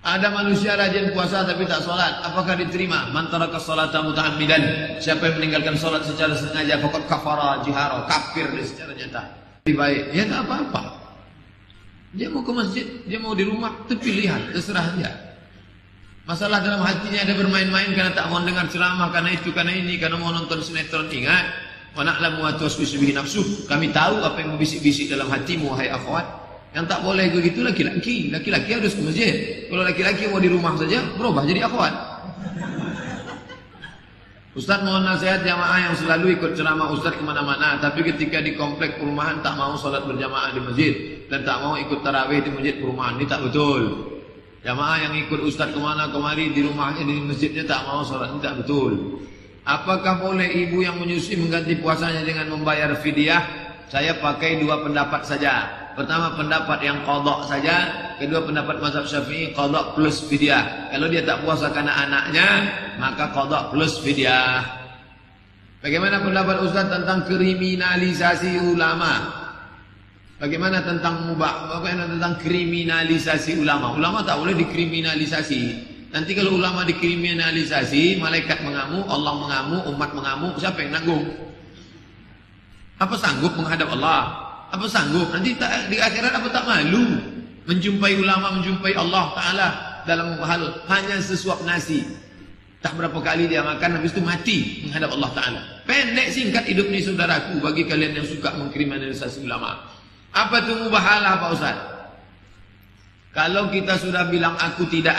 Ada manusia rajin puasa tapi tak sholat, apakah diterima? Man taraka sholata muta'ammidan, siapa yang meninggalkan sholat secara sengaja, faqad kafara jihara, kafir dia secara nyata. Lebih baik, ya tak apa-apa. Dia mau ke masjid, dia mau di rumah, itu pilihan, terserah dia. Masalah dalam hatinya ada bermain-main karena tak mau dengar ceramah, karena itu, karena ini, karena mau nonton sinetron. Ingat, wa na'lamu ma tuwaswisu bihi nafsuh. Kami tahu apa yang membisik-bisik dalam hatimu, wahai akhwat. Yang tak boleh begitu laki-laki. Laki-laki harus ke masjid. Kalau laki-laki mau di rumah saja, berubah jadi akhwat. Ustaz mohon nasihat jamaah yang selalu ikut ceramah Ustaz kemana-mana, tapi ketika di komplek perumahan tak mau sholat berjamaah di masjid dan tak mau ikut tarawih di masjid perumahan. Ini tak betul. Jamaah yang ikut Ustaz kemana kemari di rumahnya, di masjidnya tak mau sholat, ini tak betul. Apakah boleh ibu yang menyusui mengganti puasanya dengan membayar fidyah? Saya pakai dua pendapat saja. Pertama pendapat yang qadha saja, kedua pendapat mazhab Syafi'i qadha plus fidyah. Kalau dia tak puasa karena anaknya, maka qadha plus fidyah. Bagaimana pendapat Ustaz tentang kriminalisasi ulama? Bagaimana tentang kriminalisasi ulama? Ulama tak boleh dikriminalisasi. Nanti kalau ulama dikriminalisasi, malaikat mengamuk, Allah mengamuk, umat mengamuk, siapa yang nanggung? Apa sanggup menghadap Allah? Apa sanggup? Nanti di akhirat apa tak malu menjumpai ulama, menjumpai Allah Ta'ala dalam hal hanya sesuap nasi. Tak berapa kali dia makan, habis itu mati menghadap Allah Ta'ala. Pendek singkat hidup ni saudaraku, bagi kalian yang suka mengkriminalisasi ulama. Apa itu mubahalah Pak Ustaz? Kalau kita sudah bilang aku tidak,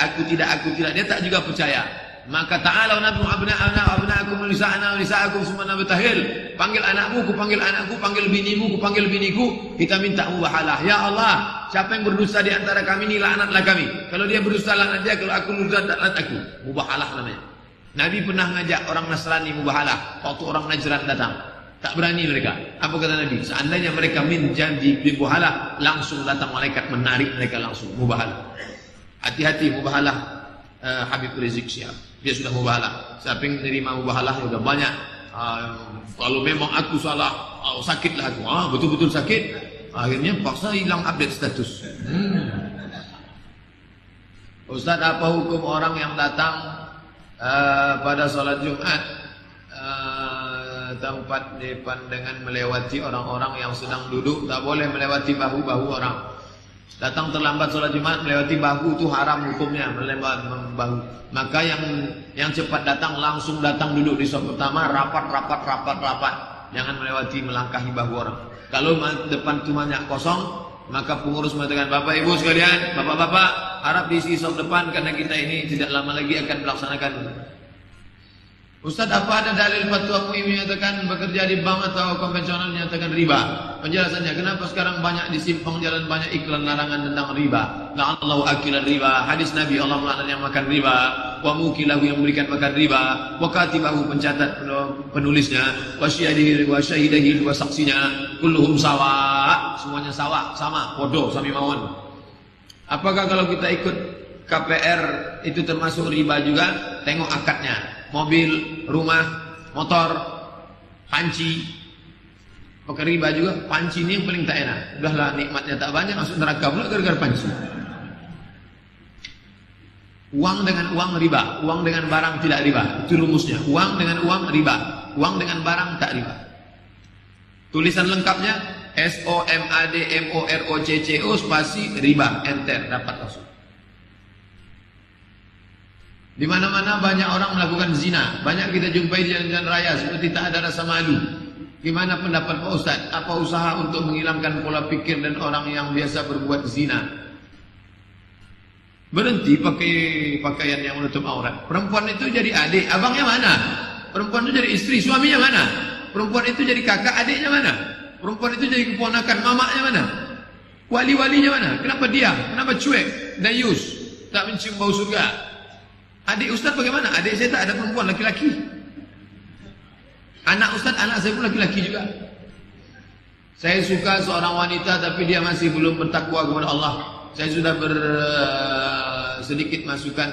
dia tak juga percaya. Maka ta'ala nadu abna'akum lisa'ana lisa'akum sumana betahil. Panggil anakmu, ku panggil anakku, panggil binimu, ku panggil biniku. Kita minta mubahalah. Ya Allah, siapa yang berdusta di antara kami ini, laknatlah kami. Kalau dia berdusta, laknat dia. Kalau aku berdusta, laknat aku. Mubahalah namanya. Nabi pernah ngajak orang Nasrani mubahalah waktu orang Najran datang. Tak berani mereka. Apa kata Nabi? Seandainya mereka janji mubahalah, langsung datang malaikat menarik mereka langsung mubahalah. Hati-hati mubahalah. Habib Rizik Syihab, dia sudah mubahalah. Siapa yang menerima mubahalah sudah banyak. Kalau memang aku salah, sakitlah aku. Betul-betul sakit. Akhirnya paksa hilang update status. Ustaz, apa hukum orang yang datang pada sholat Jumat tempat depan dengan melewati orang-orang yang sedang duduk? Tak boleh melewati bahu-bahu orang. Datang terlambat sholat Jumat melewati bahu itu haram hukumnya, melewati bahu. Maka yang cepat datang langsung datang duduk di saf pertama, rapat. Jangan melewati melangkahi bahu orang. Kalau depan itu banyak kosong, maka pengurus mengatakan, Bapak Ibu sekalian, Bapak-bapak harap diisi saf depan karena kita ini tidak lama lagi akan melaksanakan. Ustaz, apa ada dalil fatwa MUI menyatakan bekerja di bank atau konvensional menyatakan riba? Penjelasannya, kenapa sekarang banyak di simpang jalan banyak iklan larangan tentang riba? La'allahu akilan riba. Hadis Nabi, Allah melaknat yang makan riba. Wa mukilahu yang memberikan makan riba. Wa katibahu pencatat penulisnya. Wa syahidahi dua saksinya. Kulluhum sawa. Semuanya sama, bodoh, sami mawon. Apakah kalau kita ikut KPR itu termasuk riba juga? Tengok akadnya. Mobil, rumah, motor, panci. Pakai riba juga. Panci ini yang paling tak enak. Udahlah nikmatnya tak banyak, masuk neraka pula gara-gara panci. Uang dengan uang riba, uang dengan barang tidak riba. Itu rumusnya. Uang dengan uang riba, uang dengan barang tak riba. Tulisan lengkapnya SOMADMOROCCO spasi riba, enter, dapat langsung. Di mana-mana banyak orang melakukan zina. Banyak kita jumpai di jalan-jalan raya seperti tak ada rasa malu. Gimana pendapat Pak Ustaz? Apa usaha untuk menghilangkan pola pikir dan orang yang biasa berbuat zina? Berhenti pakai pakaian yang menutup aurat. Perempuan itu jadi adik, abangnya mana? Perempuan itu jadi istri, suaminya mana? Perempuan itu jadi kakak, adiknya mana? Perempuan itu jadi keponakan, mamaknya mana? Wali-walinya mana? Kenapa diam? Kenapa cuek? Dayus, tak mencium bau surga. Adik Ustaz bagaimana? Adik saya tak ada perempuan, laki-laki. Anak Ustaz, anak saya pun laki-laki juga. Saya suka seorang wanita tapi dia masih belum bertakwa kepada Allah. Saya sudah sedikit masukan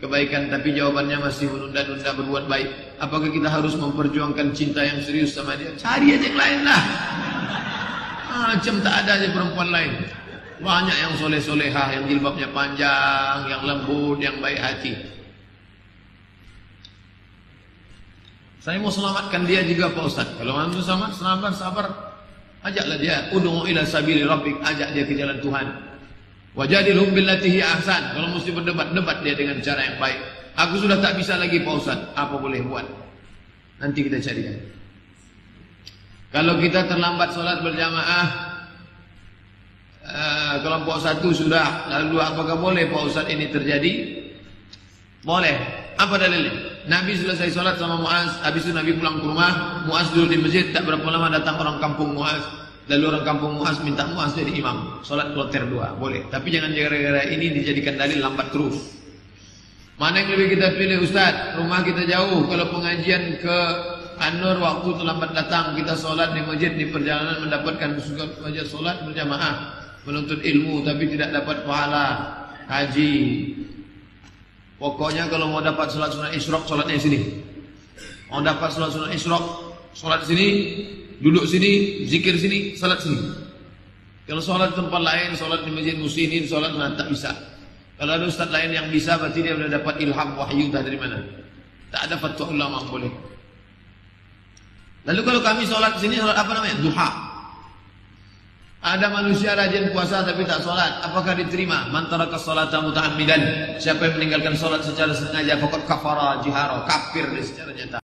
kebaikan tapi jawabannya masih menunda-nunda berbuat baik. Apakah kita harus memperjuangkan cinta yang serius sama dia? Cari aja yang lain lah. Macam tak ada aja perempuan lain. Banyak yang soleh-solehah, yang jilbabnya panjang, yang lembut, yang baik hati. Saya mau selamatkan dia juga Pak Ustaz. Kalau mantu selamat, sabar. Ajaklah dia, ud'u ila sabili rabbik, ajak dia ke jalan Tuhan. Wajadilhum billati hi ahsan. Kalau mesti berdebat, debat dia dengan cara yang baik. Aku sudah tak bisa lagi Pak Ustaz, apa boleh buat? Nanti kita carikan. Kalau kita terlambat sholat berjamaah, kelompok satu sudah, lalu apakah boleh Pak Ustaz ini terjadi? Boleh. Apa dalilnya? Nabi selesai sholat sama Muaz, habis itu Nabi pulang ke rumah, Muaz duduk di masjid, tak berapa lama datang orang kampung Muaz, lalu orang kampung Muaz minta Muaz jadi imam, sholat kloter 2, boleh. Tapi jangan gara-gara ini dijadikan dalil lambat terus. Mana yang lebih kita pilih Ustaz? Rumah kita jauh, kalau pengajian ke An-Nur waktu terlambat datang, kita sholat di masjid, di perjalanan mendapatkan wajah sholat berjamaah, menuntut ilmu tapi tidak dapat pahala haji. Pokoknya kalau mau dapat sholat sunat isyraq, sholatnya di sini. Mau dapat sholat sunat isyraq, sholat sini, duduk sini, zikir sini, sholat sini. Kalau sholat tempat lain, sholat di masjid muslimin, sholat tak bisa. Kalau ada ustaz lain yang bisa, berarti dia sudah dapat ilham wahyu dari mana? Tak ada fatwa ulama boleh. Lalu kalau kami sholat sini, sholat apa namanya? Duha. Ada manusia rajin puasa tapi tak sholat, apakah diterima? Man taraka sholata muta'ammidan, siapa yang meninggalkan sholat secara sengaja, faqad kafara jihara, kafir secara nyata.